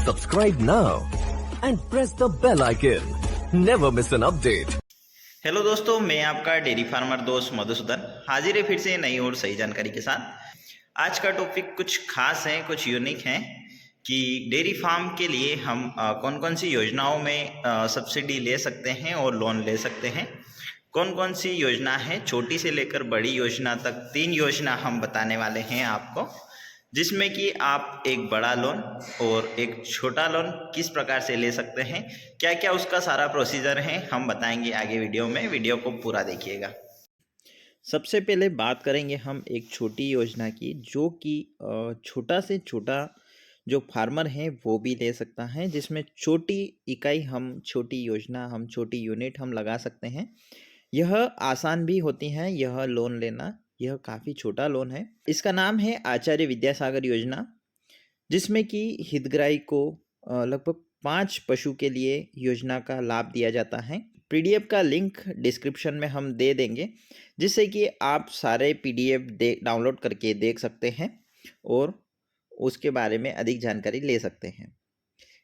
Subscribe now and press the bell icon. Never miss an update. Hello दोस्तों, मैं आपका dairy farmer दोस्त मधुसूदन हाजिर है फिर से नई और सही जानकारी के साथ। आज का टॉपिक कुछ खास है, कुछ यूनिक है कि डेयरी फार्म के लिए हम कौन कौन सी योजनाओं में सब्सिडी ले सकते हैं और लोन ले सकते हैं। कौन कौन सी योजना है, छोटी से लेकर बड़ी योजना तक 3 योजना हम बताने वाले हैं आपको, जिसमें कि आप एक बड़ा लोन और एक छोटा लोन किस प्रकार से ले सकते हैं, क्या क्या उसका सारा प्रोसीजर है हम बताएंगे आगे वीडियो में। वीडियो को पूरा देखिएगा। सबसे पहले बात करेंगे हम एक छोटी योजना की, जो कि छोटा से छोटा जो फार्मर है वो भी ले सकता है, जिसमें छोटी इकाई हम छोटी योजना हम छोटी यूनिट हम लगा सकते हैं। यह आसान भी होती है यह लोन लेना। यह काफ़ी छोटा लोन है। इसका नाम है आचार्य विद्यासागर योजना, जिसमें कि हितग्राही को लगभग 5 पशु के लिए योजना का लाभ दिया जाता है। पीडीएफ का लिंक डिस्क्रिप्शन में हम दे देंगे, जिससे कि आप सारे पीडीएफ डाउनलोड करके देख सकते हैं और उसके बारे में अधिक जानकारी ले सकते हैं।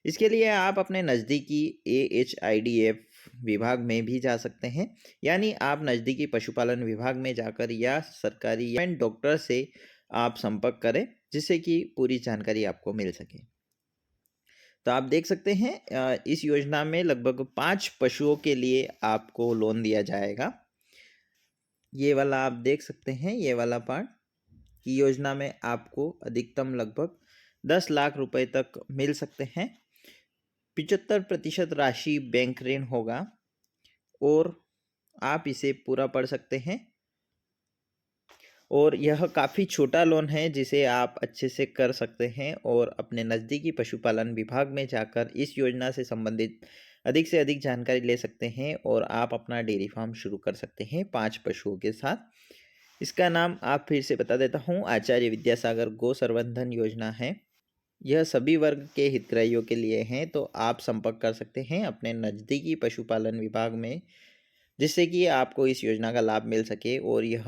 इसके लिए आप अपने नज़दीकी AHIDF विभाग में भी जा सकते हैं, यानी आप नज़दीकी पशुपालन विभाग में जाकर या सरकारी या डॉक्टर से आप संपर्क करें, जिससे कि पूरी जानकारी आपको मिल सके। तो आप देख सकते हैं इस योजना में लगभग 5 पशुओं के लिए आपको लोन दिया जाएगा। ये वाला आप देख सकते हैं, ये वाला पार्ट की योजना में आपको अधिकतम लगभग 10 लाख रुपए तक मिल सकते हैं। 75% राशि बैंक ऋण होगा और आप इसे पूरा पढ़ सकते हैं। और यह काफ़ी छोटा लोन है जिसे आप अच्छे से कर सकते हैं और अपने नज़दीकी पशुपालन विभाग में जाकर इस योजना से संबंधित अधिक से अधिक जानकारी ले सकते हैं और आप अपना डेयरी फार्म शुरू कर सकते हैं 5 पशुओं के साथ। इसका नाम आप फिर से बता देता हूँ, आचार्य विद्यासागर गो संवर्धन योजना है। यह सभी वर्ग के हितग्राहियों के लिए हैं, तो आप संपर्क कर सकते हैं अपने नज़दीकी पशुपालन विभाग में, जिससे कि आपको इस योजना का लाभ मिल सके। और यह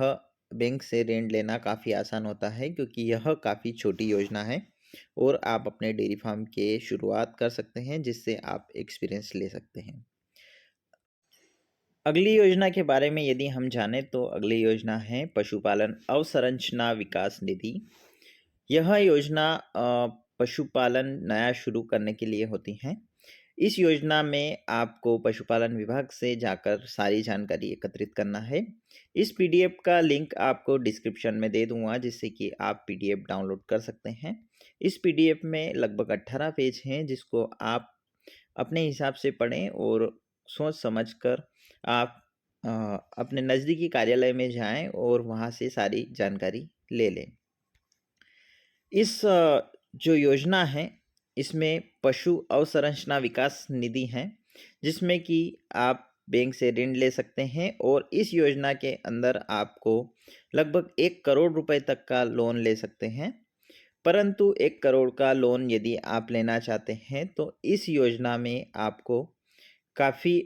बैंक से ऋण लेना काफ़ी आसान होता है, क्योंकि यह काफ़ी छोटी योजना है और आप अपने डेयरी फार्म के शुरुआत कर सकते हैं, जिससे आप एक्सपीरियंस ले सकते हैं। अगली योजना के बारे में यदि हम जानें तो अगली योजना है पशुपालन अवसंरचना विकास निधि। यह योजना पशुपालन नया शुरू करने के लिए होती हैं। इस योजना में आपको पशुपालन विभाग से जाकर सारी जानकारी एकत्रित करना है। इस पीडीएफ का लिंक आपको डिस्क्रिप्शन में दे दूंगा, जिससे कि आप पीडीएफ डाउनलोड कर सकते हैं। इस पीडीएफ में लगभग 18 पेज हैं, जिसको आप अपने हिसाब से पढ़ें और सोच समझ कर आप अपने नज़दीकी कार्यालय में जाएं और वहां से सारी जानकारी ले लें। इस जो योजना है इसमें पशु अवसंरचना विकास निधि है, जिसमें कि आप बैंक से ऋण ले सकते हैं और इस योजना के अंदर आपको लगभग 1 करोड़ रुपए तक का लोन ले सकते हैं। परंतु 1 करोड़ का लोन यदि आप लेना चाहते हैं तो इस योजना में आपको काफ़ी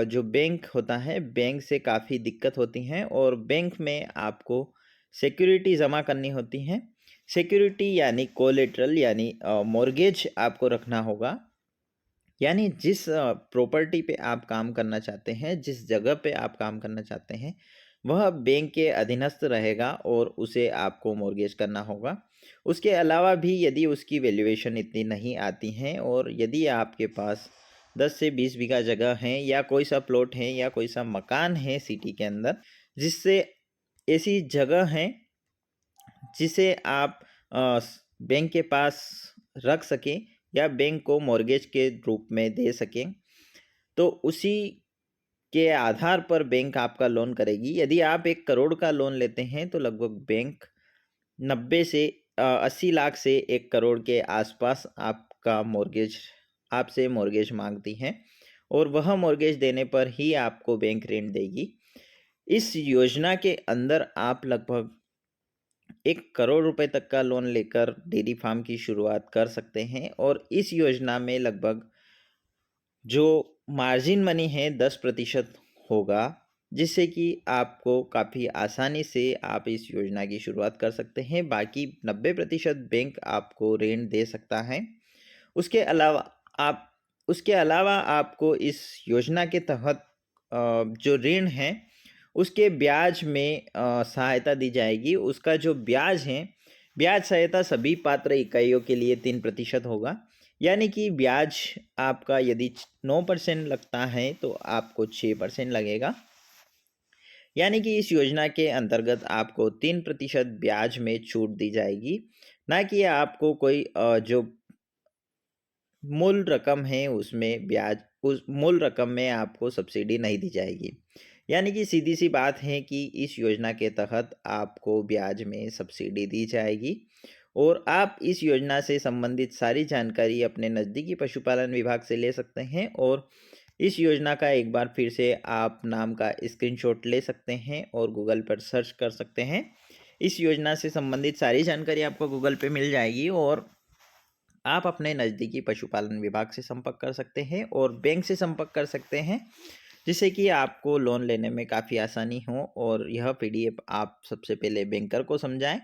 जो बैंक होता है, बैंक से काफ़ी दिक्कत होती हैं और बैंक में आपको सिक्योरिटी जमा करनी होती है। सिक्योरिटी यानी कोलेटरल यानी मॉर्गेज आपको रखना होगा। यानी जिस प्रॉपर्टी पे आप काम करना चाहते हैं, जिस जगह पे आप काम करना चाहते हैं, वह बैंक के अधीनस्थ रहेगा और उसे आपको मॉर्गेज करना होगा। उसके अलावा भी यदि उसकी वैल्यूएशन इतनी नहीं आती हैं और यदि आपके पास 10 से 20 बीघा जगह है या कोई सा प्लॉट है या कोई सा मकान है सिटी के अंदर, जिससे ऐसी जगह है जिसे आप बैंक के पास रख सकें या बैंक को मॉर्गेज के रूप में दे सकें, तो उसी के आधार पर बैंक आपका लोन करेगी। यदि आप 1 करोड़ का लोन लेते हैं तो लगभग बैंक 90 से 80 लाख से 1 करोड़ के आसपास आपका मॉर्गेज आपसे मॉर्गेज मांगती है और वह मॉर्गेज देने पर ही आपको बैंक ऋण देगी। इस योजना के अंदर आप लगभग 1 करोड़ रुपए तक का लोन लेकर डेयरी फार्म की शुरुआत कर सकते हैं और इस योजना में लगभग जो मार्जिन मनी है 10% होगा, जिससे कि आपको काफ़ी आसानी से आप इस योजना की शुरुआत कर सकते हैं। बाकी 90% बैंक आपको ऋण दे सकता है आप उसके अलावा आपको इस योजना के तहत जो ऋण है उसके ब्याज में सहायता दी जाएगी। उसका जो ब्याज है, ब्याज सहायता सभी पात्र इकाइयों के लिए 3% होगा। यानी कि ब्याज आपका यदि 9% लगता है तो आपको 6% लगेगा। यानी कि इस योजना के अंतर्गत आपको 3% ब्याज में छूट दी जाएगी, ना कि आपको कोई जो मूल रकम है उसमें ब्याज, उस मूल रकम में आपको सब्सिडी नहीं दी जाएगी। यानी कि सीधी सी बात है कि इस योजना के तहत आपको ब्याज में सब्सिडी दी जाएगी और आप इस योजना से संबंधित सारी जानकारी अपने नज़दीकी पशुपालन विभाग से ले सकते हैं। और इस योजना का एक बार फिर से आप नाम का स्क्रीनशॉट ले सकते हैं और गूगल पर सर्च कर सकते हैं। इस योजना से संबंधित सारी जानकारी आपको गूगल पे मिल जाएगी और आप अपने नज़दीकी पशुपालन विभाग से संपर्क कर सकते हैं और बैंक से संपर्क कर सकते हैं, जिससे कि आपको लोन लेने में काफ़ी आसानी हो। और यह पीडीएफ आप सबसे पहले बैंकर को समझाएं,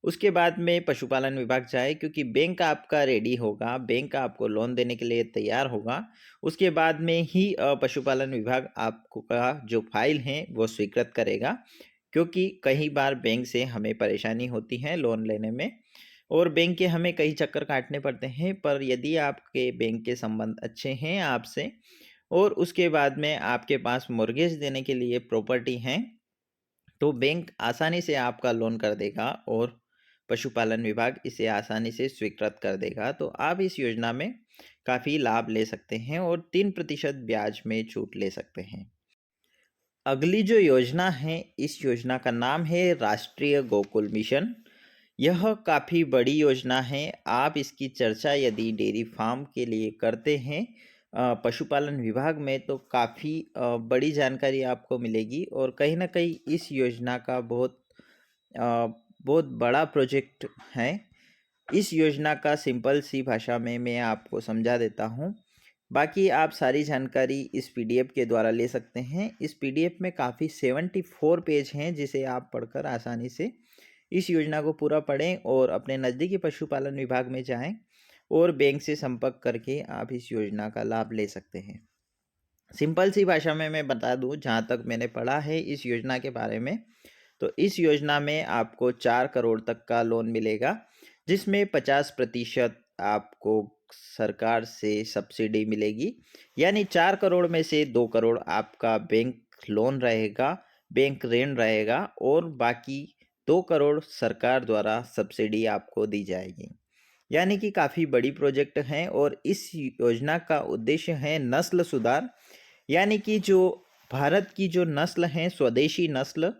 उसके बाद में पशुपालन विभाग जाए, क्योंकि बैंक आपका रेडी होगा, बैंक आपको लोन देने के लिए तैयार होगा। उसके बाद में ही पशुपालन विभाग आपको का जो फाइल है वो स्वीकृत करेगा, क्योंकि कई बार बैंक से हमें परेशानी होती है लोन लेने में और बैंक के हमें कई चक्कर काटने पड़ते हैं। पर यदि आपके बैंक के संबंध अच्छे हैं आपसे और उसके बाद में आपके पास मॉर्गेज देने के लिए प्रॉपर्टी है, तो बैंक आसानी से आपका लोन कर देगा और पशुपालन विभाग इसे आसानी से स्वीकृत कर देगा। तो आप इस योजना में काफ़ी लाभ ले सकते हैं और 3% ब्याज में छूट ले सकते हैं। अगली जो योजना है, इस योजना का नाम है राष्ट्रीय गोकुल मिशन। यह काफ़ी बड़ी योजना है। आप इसकी चर्चा यदि डेयरी फार्म के लिए करते हैं पशुपालन विभाग में, तो काफ़ी बड़ी जानकारी आपको मिलेगी और कहीं ना कहीं इस योजना का बहुत बड़ा प्रोजेक्ट है। इस योजना का सिंपल सी भाषा में मैं आपको समझा देता हूँ, बाकी आप सारी जानकारी इस पीडीएफ के द्वारा ले सकते हैं। इस पीडीएफ में काफ़ी 74 पेज हैं, जिसे आप पढ़कर आसानी से इस योजना को पूरा पढ़ें और अपने नज़दीकी पशुपालन विभाग में जाएं और बैंक से संपर्क करके आप इस योजना का लाभ ले सकते हैं। सिंपल सी भाषा में मैं बता दूं, जहां तक मैंने पढ़ा है इस योजना के बारे में, तो इस योजना में आपको 4 करोड़ तक का लोन मिलेगा, जिसमें 50% आपको सरकार से सब्सिडी मिलेगी। यानी 4 करोड़ में से 2 करोड़ आपका बैंक लोन रहेगा, बैंक ऋण रहेगा और बाकी 2 करोड़ सरकार द्वारा सब्सिडी आपको दी जाएगी। यानी कि काफ़ी बड़ी प्रोजेक्ट है और इस योजना का उद्देश्य है नस्ल सुधार। यानी कि जो भारत की जो नस्ल है, स्वदेशी नस्ल,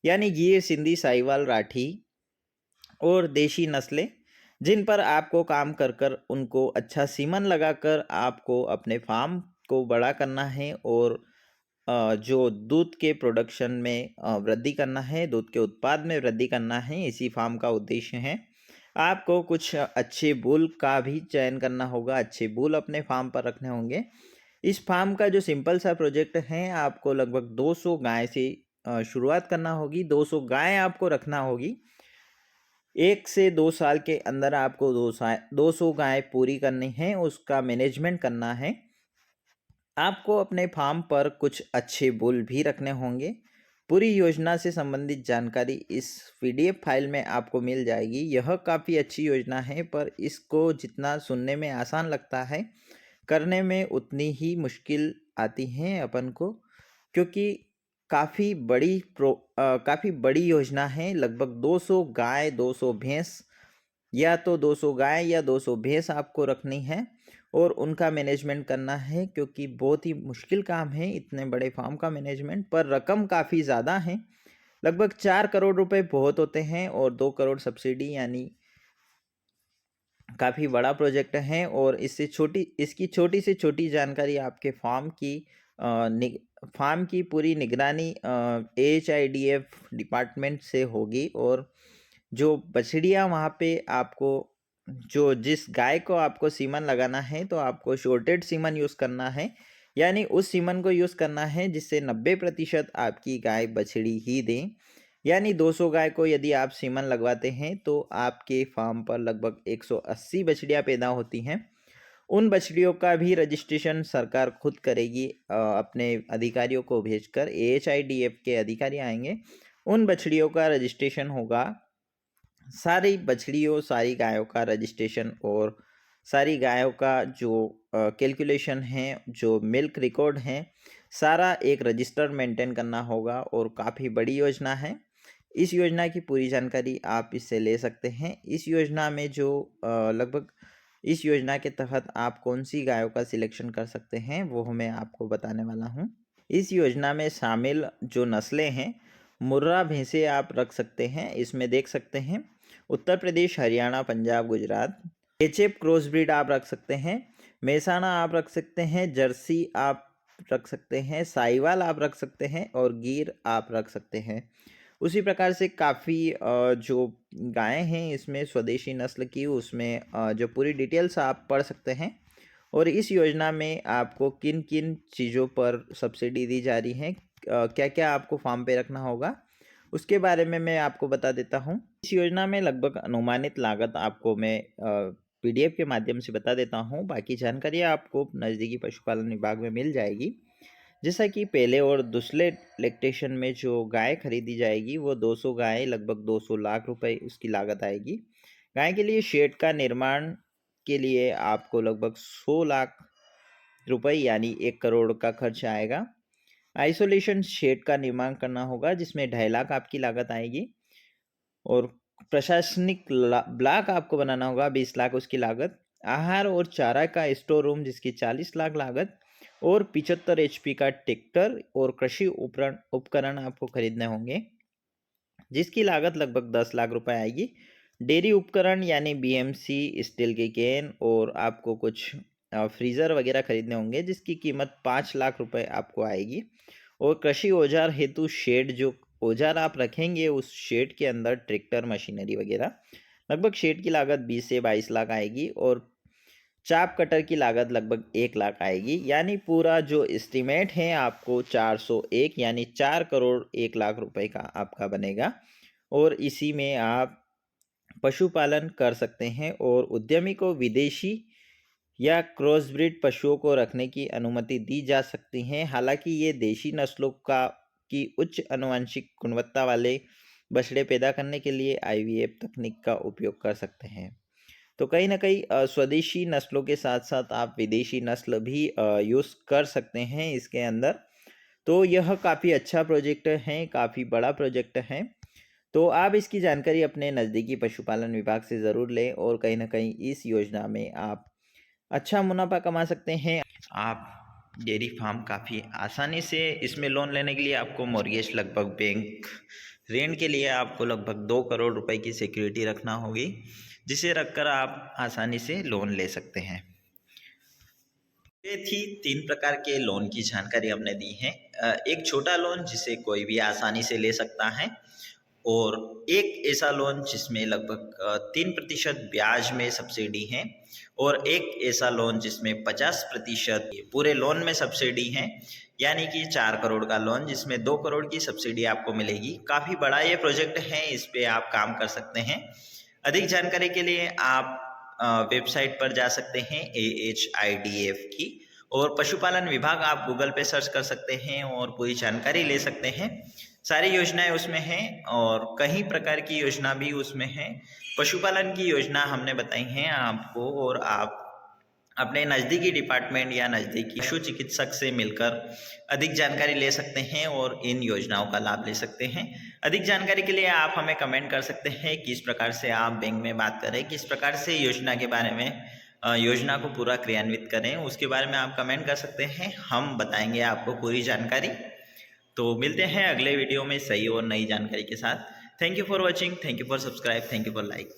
यानी गिर, सिंधी, साहिवाल, राठी और देशी नस्लें, जिन पर आपको काम कर कर उनको अच्छा सीमन लगाकर आपको अपने फार्म को बड़ा करना है और जो दूध के प्रोडक्शन में वृद्धि करना है, दूध के उत्पाद में वृद्धि करना है, इसी फार्म का उद्देश्य है। आपको कुछ अच्छे बुल का भी चयन करना होगा, अच्छे बुल अपने फार्म पर रखने होंगे। इस फार्म का जो सिंपल सा प्रोजेक्ट है, आपको लगभग 200 गाय से शुरुआत करना होगी। 200 गाय आपको रखना होगी। 1 से 2 साल के अंदर आपको 200 गाय पूरी करनी है, उसका मैनेजमेंट करना है। आपको अपने फार्म पर कुछ अच्छे बुल भी रखने होंगे। पूरी योजना से संबंधित जानकारी इस पीडीएफ फाइल में आपको मिल जाएगी। यह काफ़ी अच्छी योजना है, पर इसको जितना सुनने में आसान लगता है, करने में उतनी ही मुश्किल आती हैं अपन को, क्योंकि काफ़ी बड़ी योजना है। लगभग 200 गाय, 200 भैंस, या तो 200 गाय या 200 भैंस आपको रखनी है और उनका मैनेजमेंट करना है, क्योंकि बहुत ही मुश्किल काम है इतने बड़े फार्म का मैनेजमेंट। पर रकम काफ़ी ज़्यादा है, लगभग 4 करोड़ रुपए बहुत होते हैं और 2 करोड़ सब्सिडी, यानी काफ़ी बड़ा प्रोजेक्ट है। और इसकी छोटी से छोटी जानकारी आपके फार्म की पूरी निगरानी AHIDF डिपार्टमेंट से होगी। और जो बछड़ियाँ वहाँ पे आपको, जिस गाय को आपको सीमन लगाना है, तो आपको शॉर्टेड सीमन यूज़ करना है। यानी उस सीमन को यूज़ करना है जिससे 90% आपकी गाय बछड़ी ही दें। यानी 200 गाय को यदि आप सीमन लगवाते हैं तो आपके फार्म पर लगभग 180 बछड़ियाँ पैदा होती हैं। उन बछड़ियों का भी रजिस्ट्रेशन सरकार खुद करेगी, अपने अधिकारियों को भेजकर। AHIDF के अधिकारी आएंगे, उन बछड़ियों का रजिस्ट्रेशन होगा। सारी बछड़ियों, सारी गायों का रजिस्ट्रेशन और सारी गायों का जो कैलकुलेशन है, जो मिल्क रिकॉर्ड है, सारा एक रजिस्टर मेंटेन करना होगा और काफ़ी बड़ी योजना है। इस योजना की पूरी जानकारी आप इससे ले सकते हैं। इस योजना में जो लगभग इस योजना के तहत आप कौन सी गायों का सिलेक्शन कर सकते हैं वो मैं आपको बताने वाला हूँ। इस योजना में शामिल जो नस्लें हैं, मुर्रा भैंसे आप रख सकते हैं। इसमें देख सकते हैं Uttar Pradesh, Haryana, Punjab, Gujarat. HF cross breed आप रख सकते हैं, मेहसाना आप रख सकते हैं, जर्सी आप रख सकते हैं, साहिवाल आप रख सकते हैं और गिर आप रख सकते हैं। उसी प्रकार से काफ़ी जो गायें हैं इसमें स्वदेशी नस्ल की, उसमें जो पूरी डिटेल्स आप पढ़ सकते हैं। और इस योजना में आपको किन किन चीज़ों पर सब्सिडी दी जा रही है, क्या क्या आपको फार्म पे रखना होगा, उसके बारे में मैं आपको बता देता हूँ। इस योजना में लगभग अनुमानित लागत आपको मैं PDF के माध्यम से बता देता हूँ। बाकी जानकारी आपको नज़दीकी पशुपालन विभाग में मिल जाएगी। जैसा कि पहले और दूसरे लैक्टेशन में जो गाय खरीदी जाएगी वो 200 गाय, लगभग 200 लाख रुपए उसकी लागत आएगी। गाय के लिए शेड का निर्माण के लिए आपको लगभग 100 लाख रुपए यानी 1 करोड़ का खर्च आएगा। आइसोलेशन शेड का निर्माण करना होगा जिसमें 2.5 लाख आपकी लागत आएगी। और प्रशासनिक ब्लॉक आपको बनाना होगा, 20 लाख उसकी लागत। आहार और चारा का स्टोर रूम जिसकी 40 लाख लागत। और 75 HP का ट्रैक्टर और कृषि उपकरण आपको खरीदने होंगे जिसकी लागत लगभग 10 लाख रुपए आएगी। डेयरी उपकरण यानी BMC, स्टील के कैन और आपको कुछ फ्रीज़र वगैरह खरीदने होंगे जिसकी कीमत 5 लाख रुपए आपको आएगी। और कृषि औजार हेतु शेड, जो औजार आप रखेंगे उस शेड के अंदर ट्रैक्टर, मशीनरी वगैरह, लगभग शेड की लागत 20 से 22 लाख आएगी। और चाप कटर की लागत लगभग 1 लाख आएगी। यानी पूरा जो एस्टीमेट है आपको 401 यानी 4 करोड़ 1 लाख रुपए का आपका बनेगा। और इसी में आप पशुपालन कर सकते हैं और उद्यमी को विदेशी या क्रॉस ब्रीड पशुओं को रखने की अनुमति दी जा सकती है। हालांकि ये देशी नस्लों की उच्च आनुवंशिक गुणवत्ता वाले बछड़े पैदा करने के लिए IVF तकनीक का उपयोग कर सकते हैं। तो कहीं ना कहीं स्वदेशी नस्लों के साथ साथ आप विदेशी नस्ल भी यूज़ कर सकते हैं इसके अंदर। तो यह काफ़ी अच्छा प्रोजेक्ट है, काफ़ी बड़ा प्रोजेक्ट है। तो आप इसकी जानकारी अपने नज़दीकी पशुपालन विभाग से ज़रूर लें और कहीं ना कहीं इस योजना में आप अच्छा मुनाफा कमा सकते हैं। आप डेयरी फार्म काफ़ी आसानी से इसमें लोन लेने के लिए आपको मॉर्गेज, लगभग बैंक ऋण के लिए आपको लगभग 2 करोड़ रुपए की सिक्योरिटी रखना होगी जिसे रखकर आप आसानी से लोन ले सकते हैं। ये थी 3 प्रकार के लोन की जानकारी हमने दी है। एक छोटा लोन जिसे कोई भी आसानी से ले सकता है और एक ऐसा लोन जिसमें लगभग 3% ब्याज में सब्सिडी है और एक ऐसा लोन जिसमें 50% पूरे लोन में सब्सिडी है, यानी कि 4 करोड़ का लोन जिसमें 2 करोड़ की सब्सिडी आपको मिलेगी। काफ़ी बड़ा ये प्रोजेक्ट है, इस पे आप काम कर सकते हैं। अधिक जानकारी के लिए आप वेबसाइट पर जा सकते हैं AHIDF की, और पशुपालन विभाग आप गूगल पे सर्च कर सकते हैं और पूरी जानकारी ले सकते हैं। सारी योजनाएं उसमें हैं और कई प्रकार की योजना भी उसमें है। पशुपालन की योजना हमने बताई हैं आपको, और आप अपने नज़दीकी डिपार्टमेंट या नज़दीकी पशु चिकित्सक से मिलकर अधिक जानकारी ले सकते हैं और इन योजनाओं का लाभ ले सकते हैं। अधिक जानकारी के लिए आप हमें कमेंट कर सकते हैं किस प्रकार से आप बैंक में बात करें, किस प्रकार से योजना के बारे में योजना को पूरा क्रियान्वित करें, उसके बारे में आप कमेंट कर सकते हैं। हम बताएंगे आपको पूरी जानकारी। तो मिलते हैं अगले वीडियो में सही और नई जानकारी के साथ। Thank you for watching, thank you for subscribe, thank you for like.